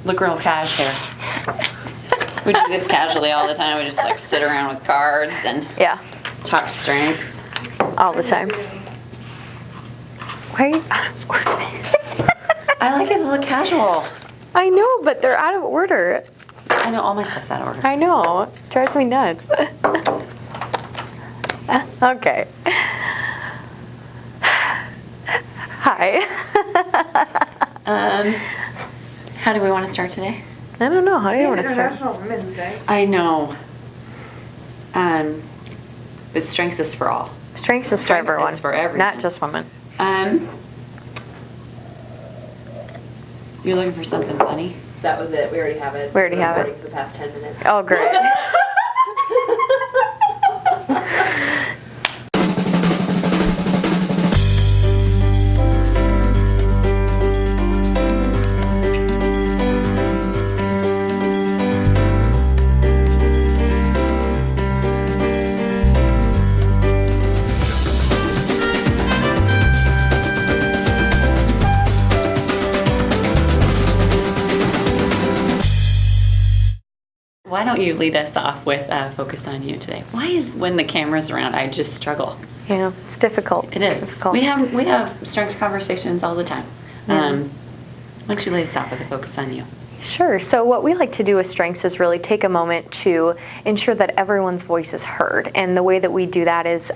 look real cash here. We do this casually all the time. We just like sit around with cards and talk strengths. All the time. Why are you out of order? I like it to look casual. I know, but they're out of order. I know, all my stuff's out of order. I know. It drives me nuts. Okay. Hi. How do we want to start today? I don't know. How do you want to start? International Women's Day. I know. But strengths is for all. Strengths is for everyone. Is for everyone. Not just women. You're looking for something funny? That was it. We already have it. We already have it. For the past 10 minutes. Oh, great. Why don't you lead us off with Focus on You today? Why is when the camera's around, I just struggle? Yeah, it's difficult. It is. It's difficult. We have strengths conversations all the time. Why don't you lead us off with a Focus on You? Sure. So what we like to do with strengths is really take a moment to ensure that everyone's voice is heard. And the way that we do that is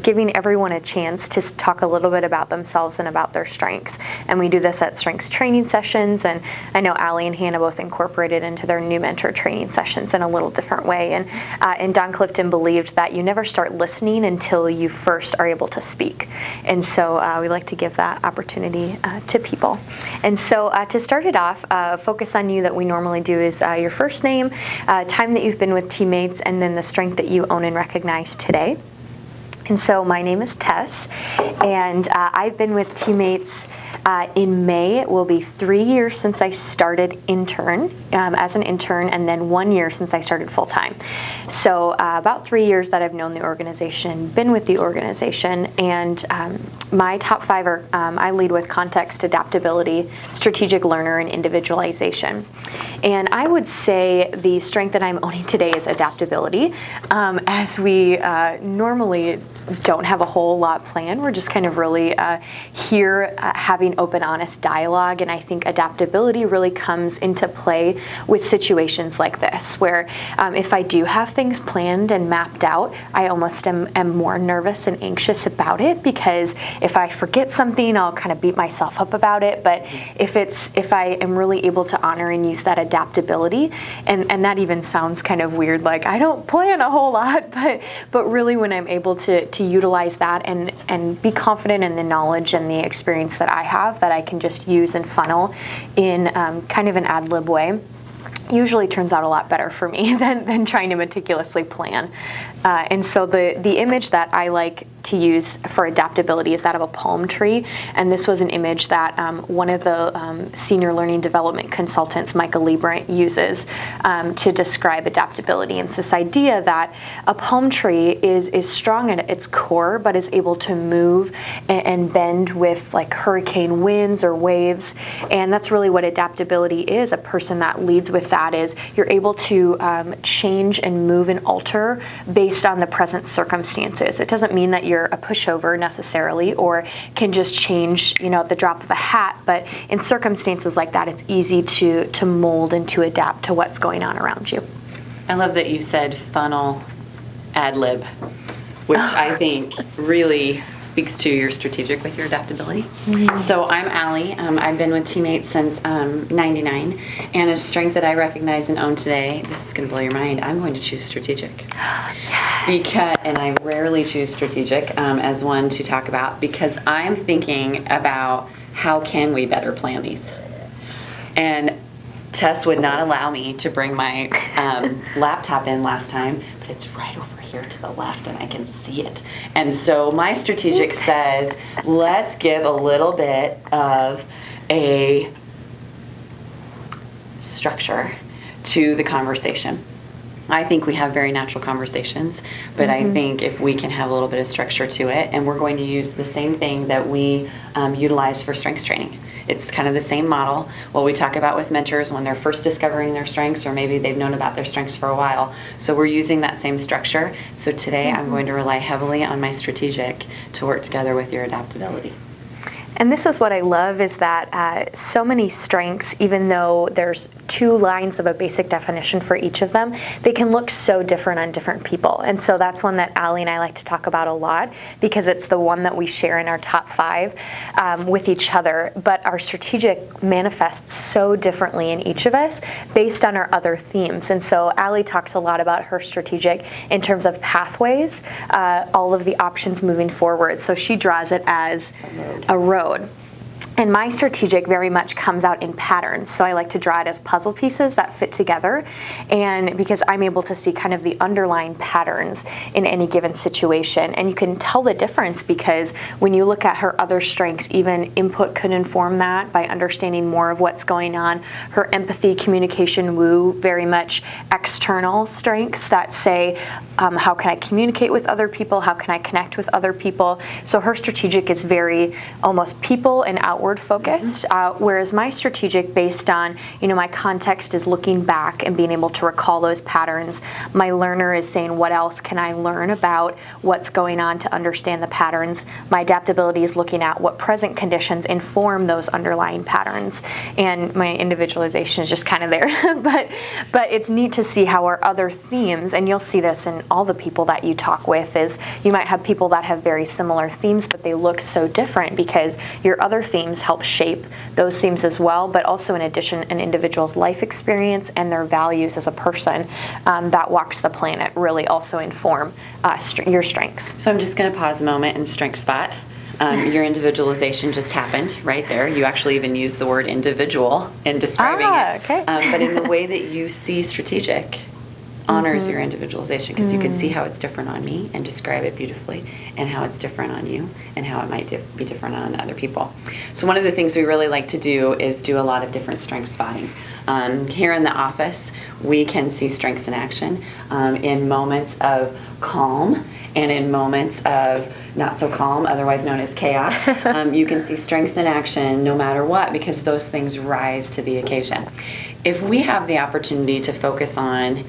giving everyone a chance to talk a little bit about themselves and about their strengths. And we do this at strengths training sessions. And I know Allie and Hannah both incorporated into their new mentor training sessions in a little different way. And Don Clifton believed that you never start listening until you first are able to speak. And so we like to give that opportunity to people. And so to start it off, Focus on You that we normally do is your first name, time that you've been with teammates, and then the strength that you own and recognize today. And so my name is Tess, and I've been with teammates in May. It will be 3 years since I started as an intern, and then 1 year since I started full-time. So about 3 years that I've known the organization, been with the organization, and my top 5 are, I lead with context, adaptability, strategic learner, and individualization. And I would say the strength that I'm owning today is adaptability. As we normally don't have a whole lot planned. We're just kind of really here having open, honest dialogue, and I think adaptability really comes into play with situations like this, where if I do have things planned and mapped out, I almost am more nervous and anxious about it, because if I forget something, I'll kind of beat myself up about it. But if I am really able to honor and use that adaptability, and that even sounds kind of weird, like I don't plan a whole lot, but really when I'm able to utilize that and be confident in the knowledge and the experience that I have that I can just use and funnel in kind of an ad lib way, usually turns out a lot better for me than trying to meticulously plan. And so the image that I like to use for adaptability is that of a palm tree. And this was an image that one of the senior learning development consultants, Michael Liebrant, uses to describe adaptability. And it's this idea that a palm tree is strong at its core, but is able to move and bend with like hurricane winds or waves. And that's really what adaptability is. A person that leads with that is you're able to change and move and alter based on the present circumstances. It doesn't mean that you're a pushover necessarily or can just change, at the drop of a hat, but in circumstances like that, it's easy to mold and to adapt to what's going on around you. I love that you said funnel ad lib, which I think really speaks to your strategic with your adaptability. Mm-hmm. So I'm Allie. I've been with teammates since 99, and a strength that I recognize and own today, this is going to blow your mind, I'm going to choose strategic. Yes. And I rarely choose strategic as one to talk about, because I'm thinking about how can we better plan these. And Tess would not allow me to bring my laptop in last time, but it's right over here to the left and I can see it. And so my strategic says, let's give a little bit of a structure to the conversation. I think we have very natural conversations, but I think if we can have a little bit of structure to it, and we're going to use the same thing that we utilize for strengths training. It's kind of the same model. What we talk about with mentors when they're first discovering their strengths, or maybe they've known about their strengths for a while. So we're using that same structure. So today I'm going to rely heavily on my strategic to work together with your adaptability. And this is what I love is that so many strengths, even though there's 2 lines of a basic definition for each of them, they can look so different on different people. And so that's one that Allie and I like to talk about a lot because it's the one that we share in our top 5 with each other. But our strategic manifests so differently in each of us based on our other themes. And so Allie talks a lot about her strategic in terms of pathways, all of the options moving forward. So she draws it as a road. And my strategic very much comes out in patterns. So I like to draw it as puzzle pieces that fit together. And because I'm able to see kind of the underlying patterns in any given situation. And you can tell the difference because when you look at her other strengths, even input could inform that by understanding more of what's going on. Her empathy, communication, woo, very much external strengths that say, how can I communicate with other people? How can I connect with other people? So her strategic is very almost people and outward focused, whereas my strategic based on, my context is looking back and being able to recall those patterns. My learner is saying, what else can I learn about what's going on to understand the patterns? My adaptability is looking at what present conditions inform those underlying patterns. And my individualization is just kind of there. but it's neat to see how our other themes, and you'll see this in all the people that you talk with, is you might have people that have very similar themes, but they look so different because your other themes help shape those themes as well, but also in addition, an individual's life experience and their values as a person that walks the planet really also inform your strengths. So I'm just going to pause a moment and strength spot. Your individualization just happened right there. You actually even used the word individual in describing it. Okay. But in the way that you see strategic honors your individualization because you can see how it's different on me and describe it beautifully, and how it's different on you and how it might be different on other people. So one of the things we really like to do is do a lot of different strength spotting. Here in the office, we can see strengths in action in moments of calm and in moments of not so calm, otherwise known as chaos. You can see strengths in action no matter what because those things rise to the occasion. If we have the opportunity to focus on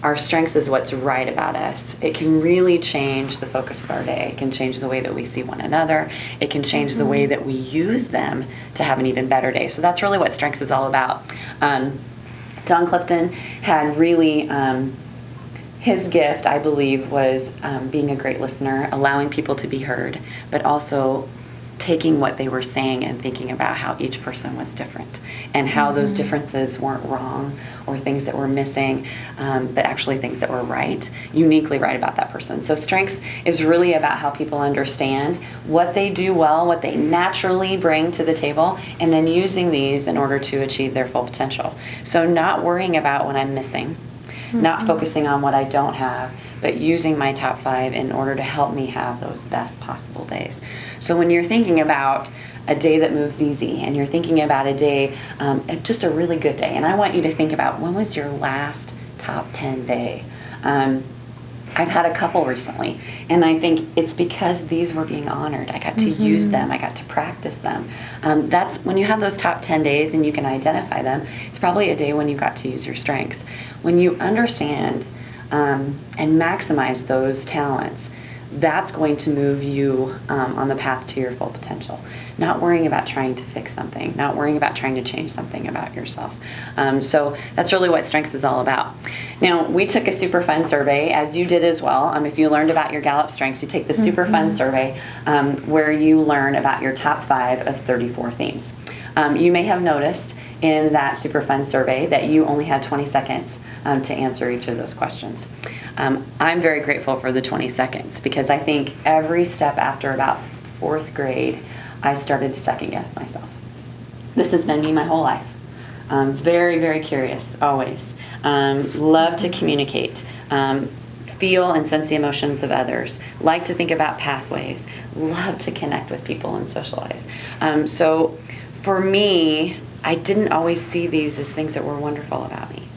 our strengths is what's right about us, it can really change the focus of our day. It can change the way that we see one another. It can change the way that we use them to have an even better day. So that's really what strengths is all about. Don Clifton had really, his gift, I believe, was being a great listener, allowing people to be heard, but also taking what they were saying and thinking about how each person was different and how those differences weren't wrong or things that were missing, but actually things that were right, uniquely right about that person. So strengths is really about how people understand what they do well, what they naturally bring to the table, and then using these in order to achieve their full potential. So not worrying about what I'm missing, not focusing on what I don't have, but using my top 5 in order to help me have those best possible days. So when you're thinking about a day that moves easy and you're thinking about a day, just a really good day, and I want you to think about when was your last top 10 day? I've had a couple recently, and I think it's because these were being honored. I got to use them. I got to practice them. That's when you have those top 10 days and you can identify them. It's probably a day when you got to use your strengths. When you understand and maximize those talents, that's going to move you on the path to your full potential. Not worrying about trying to fix something, not worrying about trying to change something about yourself. So that's really what strengths is all about. Now, we took a super fun survey, as you did as well. If you learned about your Gallup strengths, you take the super fun survey where you learn about your top 5 of 34 themes. You may have noticed in that super fun survey that you only had 20 seconds to answer each of those questions. I'm very grateful for the 20 seconds because I think every step after about 4th grade, I started to second guess myself. This has been me my whole life. Very, very curious, always. Love to communicate. Feel and sense the emotions of others. Like to think about pathways. Love to connect with people and socialize. So for me, I didn't always see these as things that were wonderful about me.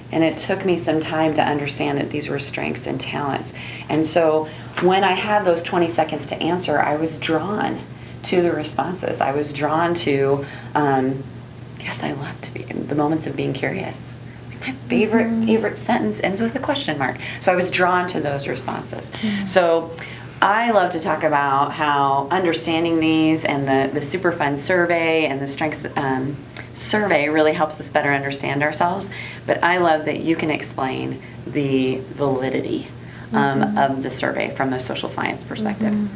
And it took me some time to understand that these were strengths and talents. And so when I had those 20 seconds to answer, I was drawn to the responses. I was drawn to, yes, I love to be in the moments of being curious. My favorite sentence ends with a question mark. So I was drawn to those responses. So I love to talk about how understanding these and the super fun survey and the strengths survey really helps us better understand ourselves. But I love that you can explain the validity of the survey from a social science perspective.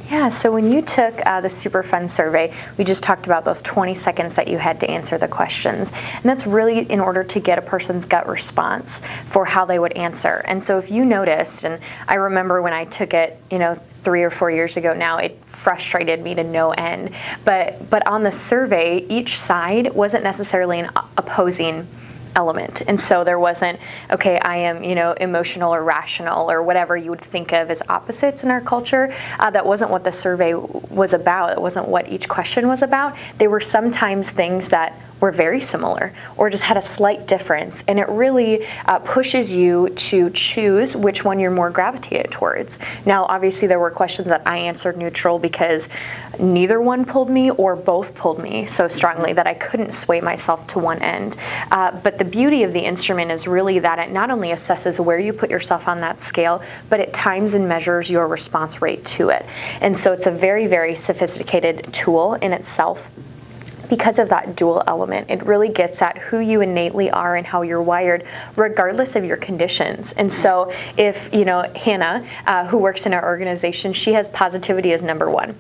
Yeah, so when you took the Super Fun survey, we just talked about those 20 seconds that you had to answer the questions. And that's really in order to get a person's gut response for how they would answer. And so if you noticed, and I remember when I took it, 3 or 4 years ago now, it frustrated me to no end. But on the survey, each side wasn't necessarily an opposing element. And so there wasn't, okay, I am, emotional or rational or whatever you would think of as opposites in our culture. That wasn't what the survey was about. It wasn't what each question was about. They were sometimes things that were very similar or just had a slight difference. And it really pushes you to choose which one you're more gravitated towards. Now, obviously, there were questions that I answered neutral because neither one pulled me or both pulled me so strongly that I couldn't sway myself to one end. But the beauty of the instrument is really that it not only assesses where you put yourself on that scale, but it times and measures your response rate to it. And so it's a very, very sophisticated tool in itself. Because of that dual element, it really gets at who you innately are and how you're wired, regardless of your conditions. And so if, Hannah, who works in our organization, she has positivity as number one.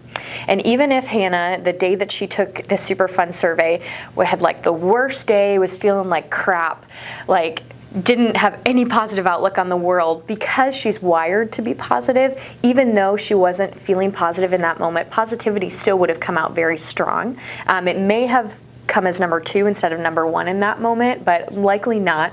And even if Hannah, the day that she took the Super Fun survey, had like the worst day, was feeling like crap, didn't have any positive outlook on the world, because she's wired to be positive, even though she wasn't feeling positive in that moment, positivity still would have come out very strong. It may have come as number two instead of number one in that moment, but likely not,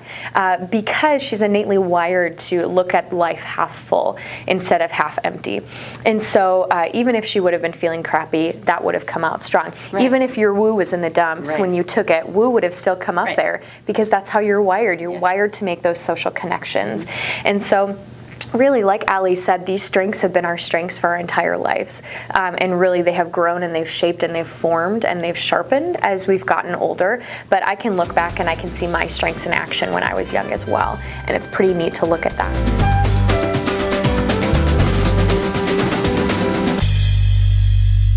because she's innately wired to look at life half full instead of half empty. And so even if she would have been feeling crappy, that would have come out strong. Right. Even if your woo was in the dumps when you took it, woo would have still come up there, because that's how you're wired. You're wired to make those social connections. And so really, like Ali said, these strengths have been our strengths for our entire lives. And really, they have grown and they've shaped and they've formed and they've sharpened as we've gotten older. But I can look back and I can see my strengths in action when I was young as well. And it's pretty neat to look at that.